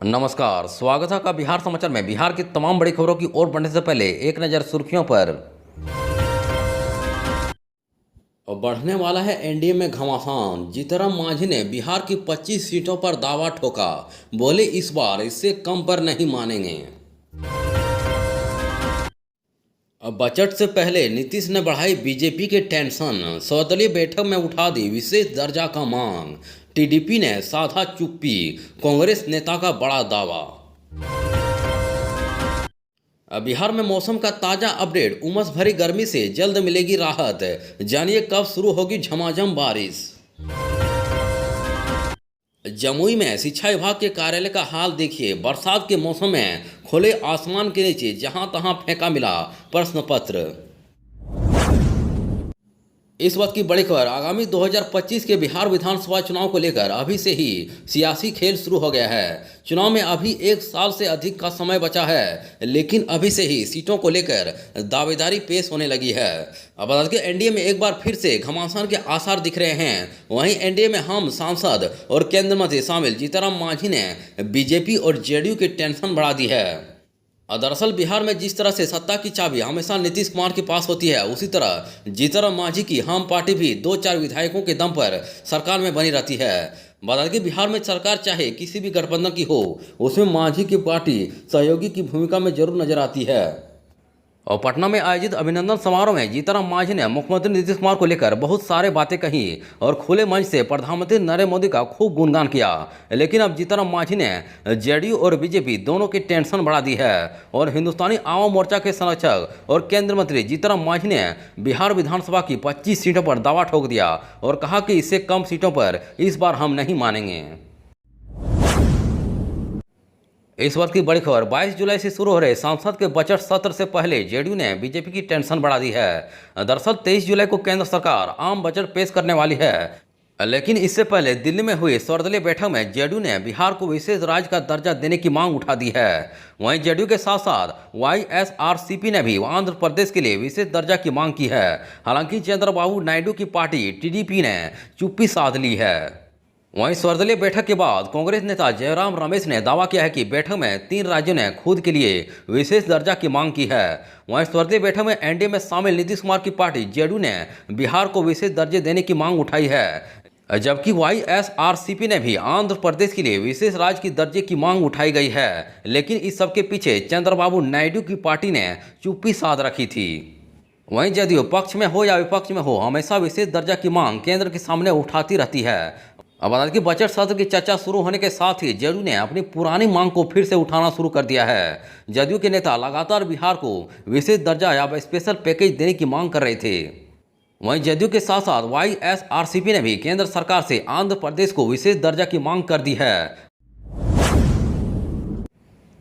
नमस्कार, स्वागत है आपका बिहार समाचार में। बिहार की तमाम बड़ी खबरों की ओर बढ़ने से पहले एक नज़र सुर्खियों पर। और बढ़ने वाला है एनडीए में घमासान। जीतनराम मांझी ने बिहार की 25 सीटों पर दावा ठोका। बोले इस बार इससे कम पर नहीं मानेंगे। अब बजट से पहले नीतीश ने बढ़ाई बीजेपी के टेंशन। सर्वदलीय बैठक में उठा दी विशेष दर्जा का मांग। टीडीपी ने साधा चुप्पी। कांग्रेस नेता का बड़ा दावा। अब बिहार में मौसम का ताज़ा अपडेट। उमस भरी गर्मी से जल्द मिलेगी राहत। जानिए कब शुरू होगी झमाझम बारिश। जमुई में शिक्षा विभाग के कार्यालय का हाल देखिए। बरसात के मौसम में खुले आसमान के नीचे जहां तहां फेंका मिला प्रश्न पत्र। इस वक्त की बड़ी खबर। आगामी 2025 के बिहार विधानसभा चुनाव को लेकर अभी से ही सियासी खेल शुरू हो गया है। चुनाव में अभी एक साल से अधिक का समय बचा है, लेकिन अभी से ही सीटों को लेकर दावेदारी पेश होने लगी है। अब बता दें कि एनडीए में एक बार फिर से घमासान के आसार दिख रहे हैं। वहीं एनडीए में हम सांसद और केंद्र मंत्री शामिल जीतनराम मांझी ने बीजेपी और जेडीयू की टेंशन बढ़ा दी है। दरअसल बिहार में जिस तरह से सत्ता की चाबी हमेशा नीतीश कुमार के पास होती है, उसी तरह जीतनराम मांझी की हम पार्टी भी 2-4 विधायकों के दम पर सरकार में बनी रहती है। बता दें कि बिहार में सरकार चाहे किसी भी गठबंधन की हो, उसमें मांझी की पार्टी सहयोगी की भूमिका में जरूर नजर आती है। और पटना में आयोजित अभिनंदन समारोह में जीतनराम मांझी ने मुख्यमंत्री नीतीश कुमार को लेकर बहुत सारे बातें कही और खुले मंच से प्रधानमंत्री नरेंद्र मोदी का खूब गुणगान किया। लेकिन अब जीतनराम मांझी ने जेडीयू और बीजेपी दोनों की टेंशन बढ़ा दी है और हिंदुस्तानी आवाम मोर्चा के संरक्षक और केंद्रीय मंत्री जीतनराम मांझी ने बिहार विधानसभा की 25 सीटों पर दावा ठोक दिया और कहा कि इससे कम सीटों पर इस बार हम नहीं मानेंगे। इस वक्त की बड़ी खबर। 22 जुलाई से शुरू हो रहे संसद के बजट सत्र से पहले जेडीयू ने बीजेपी की टेंशन बढ़ा दी है। दरअसल 23 जुलाई को केंद्र सरकार आम बजट पेश करने वाली है, लेकिन इससे पहले दिल्ली में हुई सर्वदलीय बैठक में जेडीयू ने बिहार को विशेष राज्य का दर्जा देने की मांग उठा दी है। वहीं जेडीयू के साथ साथ वाईएसआरसीपी ने भी आंध्र प्रदेश के लिए विशेष दर्जा की मांग की है। हालांकि चंद्रबाबू नायडू की पार्टी टीडीपी ने चुप्पी साध ली है। वहीं सर्वदलीय बैठक के बाद कांग्रेस नेता जयराम रमेश ने दावा किया है कि बैठक में 3 राज्यों ने खुद के लिए विशेष दर्जा की मांग की है। वहीं सर्वदलीय बैठक में एनडीए में शामिल नीतीश कुमार की पार्टी जेडीयू ने बिहार को विशेष दर्जे देने की मांग उठाई है, जबकि वाईएसआरसीपी ने भी आंध्र प्रदेश के लिए विशेष राज्य की दर्जे की मांग उठाई गई है। लेकिन इस सबके पीछे चंद्रबाबू नायडू की पार्टी ने चुप्पी साध रखी थी। वहीं जदयू पक्ष में हो या विपक्ष में हो, हमेशा विशेष दर्जा की मांग केंद्र के सामने उठाती रहती है। अब बता दें कि बजट सत्र की चर्चा शुरू होने के साथ ही जदयू ने अपनी पुरानी मांग को फिर से उठाना शुरू कर दिया है। जदयू के नेता लगातार बिहार को विशेष दर्जा या स्पेशल पैकेज देने की मांग कर रहे थे। वहीं जदयू के साथ साथ वाईएसआरसीपी ने भी केंद्र सरकार से आंध्र प्रदेश को विशेष दर्जा की मांग कर दी है।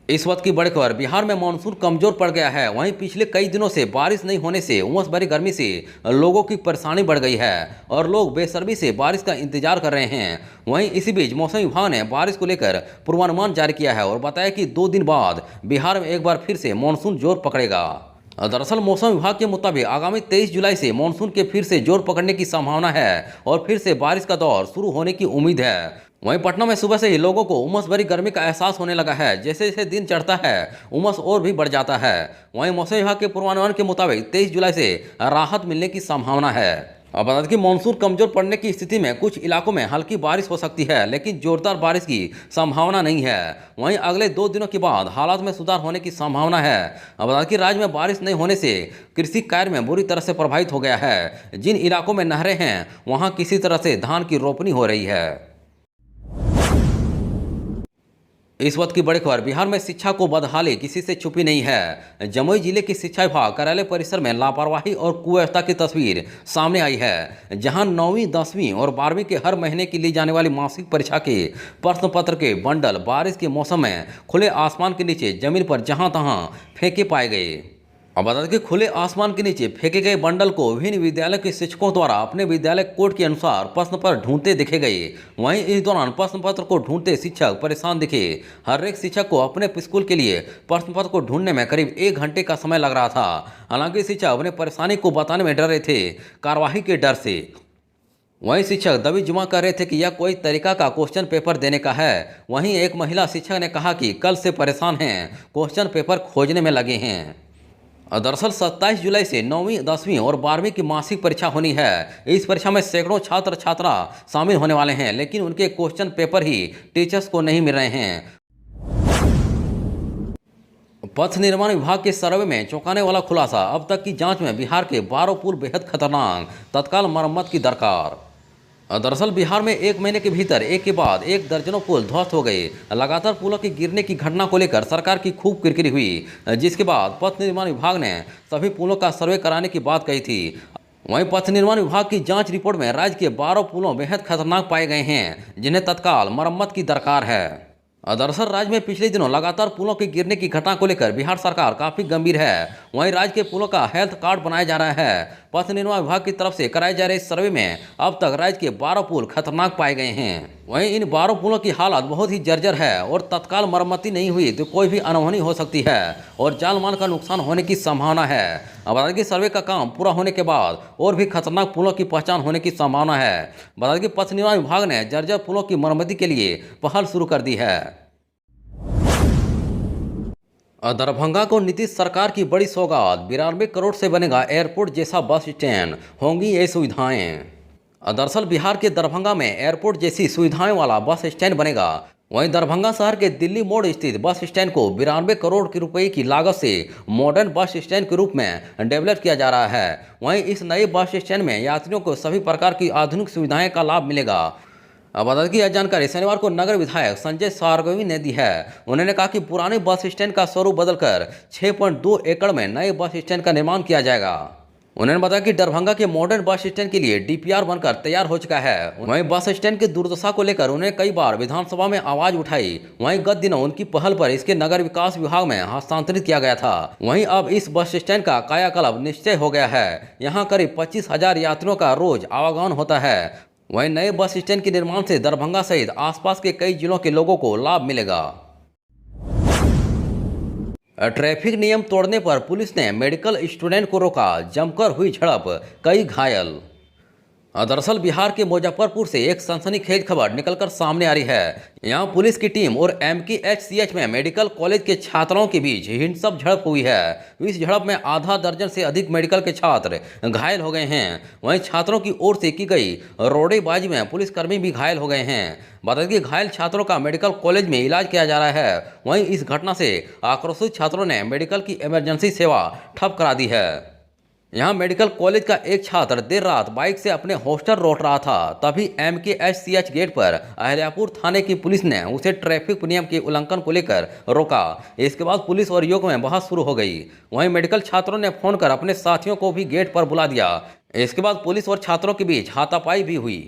इस वक्त की बड़ी खबर। बिहार में मानसून कमजोर पड़ गया है। वहीं पिछले कई दिनों से बारिश नहीं होने से उमस भरी गर्मी से लोगों की परेशानी बढ़ गई है और लोग बेसब्री से बारिश का इंतजार कर रहे हैं। वहीं इसी बीच मौसम विभाग ने बारिश को लेकर पूर्वानुमान जारी किया है और बताया कि 2 दिन बाद बिहार में एक बार फिर से मानसून जोर पकड़ेगा। दरअसल मौसम विभाग के मुताबिक आगामी 23 जुलाई से मानसून के फिर से जोर पकड़ने की संभावना है और फिर से बारिश का दौर शुरू होने की उम्मीद है। वहीं पटना में सुबह से ही लोगों को उमस भरी गर्मी का एहसास होने लगा है। जैसे जैसे दिन चढ़ता है उमस और भी बढ़ जाता है। वहीं मौसम विभाग के पूर्वानुमान के मुताबिक 23 जुलाई से राहत मिलने की संभावना है। अब बता दें कि मानसून कमजोर पड़ने की स्थिति में कुछ इलाकों में हल्की बारिश हो सकती है, लेकिन जोरदार बारिश की संभावना नहीं है। वहीं अगले 2 दिनों के बाद हालात में सुधार होने की संभावना है। अब बता दें कि राज्य में बारिश नहीं होने से कृषि कार्य में बुरी तरह से प्रभावित हो गया है। जिन इलाकों में नहरें हैं वहां किसी तरह से धान की रोपनी हो रही है। इस वक्त की बड़ी खबर। बिहार में शिक्षा को बदहाली किसी से छुपी नहीं है। जमुई जिले की शिक्षा विभाग कार्यालय परिसर में लापरवाही और कुव्यवस्था की तस्वीर सामने आई है, जहां 9वीं 10वीं और 12वीं के हर महीने की ली जाने वाली मासिक परीक्षा के प्रश्न पत्र के बंडल बारिश के मौसम में खुले आसमान के नीचे जमीन पर जहां तहां फेंके पाए गए। अब बता दें कि खुले आसमान के नीचे फेंके गए बंडल को विभिन्न विद्यालय के शिक्षकों द्वारा अपने विद्यालय कोड के अनुसार प्रश्न पत्र ढूंढते दिखे गए। वहीं इस दौरान प्रश्न पत्र को ढूंढते शिक्षक परेशान दिखे। हर एक शिक्षक को अपने स्कूल के लिए प्रश्न पत्र को ढूंढने में करीब 1 घंटे का समय लग रहा था। हालांकि शिक्षक अपने परेशानी को बताने में डर रहे थे, कार्रवाई के डर से। वहीं शिक्षक दबी जुमा कर रहे थे कि यह कोई तरीका का क्वेश्चन पेपर देने का है। वहीं एक महिला शिक्षक ने कहा कि कल से परेशान हैं, क्वेश्चन पेपर खोजने में लगे हैं। दरअसल 27 जुलाई से 9वीं 10वीं और 12वीं की मासिक परीक्षा होनी है। इस परीक्षा में सैकड़ों छात्र छात्रा शामिल होने वाले हैं, लेकिन उनके क्वेश्चन पेपर ही टीचर्स को नहीं मिल रहे हैं। पथ निर्माण विभाग के सर्वे में चौंकाने वाला खुलासा। अब तक की जांच में बिहार के 12 पुल बेहद खतरनाक, तत्काल मरम्मत की दरकार। दरअसल बिहार में एक महीने के भीतर एक के बाद एक दर्जनों पुल ध्वस्त हो गए। लगातार पुलों के गिरने की घटना को लेकर सरकार की खूब किरकिरी हुई, जिसके बाद पथ निर्माण विभाग ने सभी पुलों का सर्वे कराने की बात कही थी। वहीं पथ निर्माण विभाग की जांच रिपोर्ट में राज्य के 12 पुलों बेहद खतरनाक पाए गए हैं, जिन्हें तत्काल मरम्मत की दरकार है। दरअसल राज्य में पिछले दिनों लगातार पुलों के गिरने की घटना को लेकर बिहार सरकार काफी गंभीर है। वहीं राज्य के पुलों का हेल्थ कार्ड बनाया जा रहा है। पथ निर्माण विभाग की तरफ से कराए जा रहे इस सर्वे में अब तक राज्य के 12 पुल खतरनाक पाए गए हैं। वहीं इन 12 पुलों की हालत बहुत ही जर्जर है और तत्काल मरम्मती नहीं हुई तो कोई भी अनहोनी हो सकती है और जान माल का नुकसान होने की संभावना है। बता दें कि सर्वे का काम पूरा होने के बाद और भी खतरनाक पुलों की पहचान होने की संभावना है। बता दें कि पथ निर्माण विभाग ने जर्जर पुलों की मरम्मती के लिए पहल शुरू कर दी है। दरभंगा को नीतीश सरकार की बड़ी सौगात। 92 करोड़ से बनेगा एयरपोर्ट जैसा बस स्टैंड, होंगी ये सुविधाएं। दरअसल बिहार के दरभंगा में एयरपोर्ट जैसी सुविधाएं वाला बस स्टैंड बनेगा। वहीं दरभंगा शहर के दिल्ली मोड़ स्थित बस स्टैंड को 92 करोड़ की रुपए की लागत से मॉडर्न बस स्टैंड के रूप में डेवलप किया जा रहा है। वहीं इस नए बस स्टैंड में यात्रियों को सभी प्रकार की आधुनिक सुविधाएं का लाभ मिलेगा। अब बता दें कि यह जानकारी शनिवार को नगर विधायक संजय सारगवी ने दी है। उन्होंने कहा कि पुराने बस स्टैंड का स्वरूप बदलकर 6.2 एकड़ में नए बस स्टैंड का निर्माण किया जाएगा। उन्होंने बताया कि दरभंगा के मॉडर्न बस स्टैंड के लिए डीपीआर बनकर तैयार हो चुका है। वहीं बस स्टैंड की दुर्दशा को लेकर उन्होंने कई बार विधानसभा में आवाज उठाई। वहीं गत दिनों उनकी पहल पर इसके नगर विकास विभाग में हस्तांतरित किया गया था। वहीं अब इस बस स्टैंड का कायाकल्प निश्चय हो गया है। यहाँ करीब 25,000 यात्रियों का रोज आवागमन होता है। वहीं नए बस स्टैंड के निर्माण से दरभंगा सहित आसपास के कई जिलों के लोगों को लाभ मिलेगा। ट्रैफिक नियम तोड़ने पर पुलिस ने मेडिकल स्टूडेंट को रोका, जमकर हुई झड़प, कई घायल। दरअसल बिहार के मुजफ्फरपुर से एक सनसनीखेज खबर निकलकर सामने आ रही है। यहां पुलिस की टीम और MKHCH में मेडिकल कॉलेज के छात्रों के बीच हिंसक झड़प हुई है। इस झड़प में आधा दर्जन से अधिक मेडिकल के छात्र घायल हो गए हैं। वहीं छात्रों की ओर से की गई रोड़ेबाजी में पुलिसकर्मी भी घायल हो गए हैं। बता दें कि घायल छात्रों का मेडिकल कॉलेज में इलाज किया जा रहा है। वहीं इस घटना से आक्रोशित छात्रों ने मेडिकल की इमरजेंसी सेवा ठप करा दी है। यहाँ मेडिकल कॉलेज का एक छात्र देर रात बाइक से अपने हॉस्टल लौट रहा था, तभी MKHCH गेट पर अहिल्यापुर थाने की पुलिस ने उसे ट्रैफिक नियम के उल्लंघन को लेकर रोका। इसके बाद पुलिस और युवक में बहस शुरू हो गई। वहीं मेडिकल छात्रों ने फोन कर अपने साथियों को भी गेट पर बुला दिया। इसके बाद पुलिस और छात्रों के बीच हाथापाई भी हुई।